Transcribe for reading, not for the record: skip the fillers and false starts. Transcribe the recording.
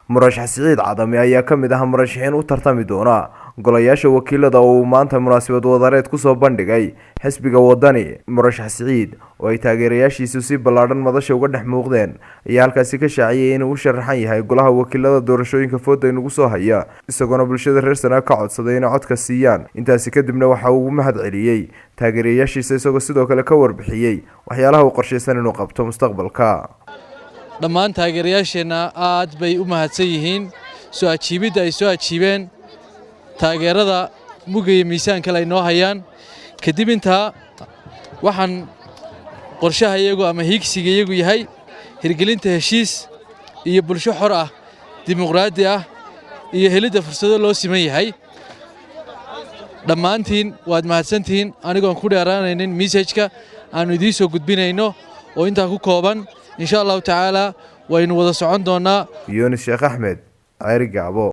murashax Siciid Cadami ayaa ka mid ah murashaxiin u tartami doona golayaasha wakiilada oo maanta munaasabad wadareed ku soo bandhigay xisbiga wadani. Murashax Siciid oo ay taageerayaashiisu si ballaaran madasha uga dhex muuqdeen ayaa halkaasi ka shaaciyay inuu u sharaxan yahay golaha wakiilada doorashooyinka fooda inagu soo haya, isagoona bulshada reer Sanaag ka codsaday inay codka siiyaan. Intaasi kadibna waxa uu mahad celiyay taageerayaashiisa isagoo sidoo kale ka warbixiyay waxyaalaha uu qorsheysan inuu qabto mustaqbalka. dhammaan taageerayaasheena aad bay u mahadsan yihiin soo ajiibida ay soo ajiibeen taageerada mugaya miisaan kale ay noo hayaan. kadib intaa waxaan qorshahayagu ama hiigsigayagu yahay hirgelinta heshiis iyo bulsho xor ah, dimuqraadi ah iyo helidda fursado loo siman yahay. dhammaantiin waad mahadsantihiin anigoon ku dheeraanaynin message-ka aanu idiin soo gudbinayno oo intaa ku kooban. إن شاء الله تعالى وين وضع صعود دونا يونس شيخ أحمد عيري قابو.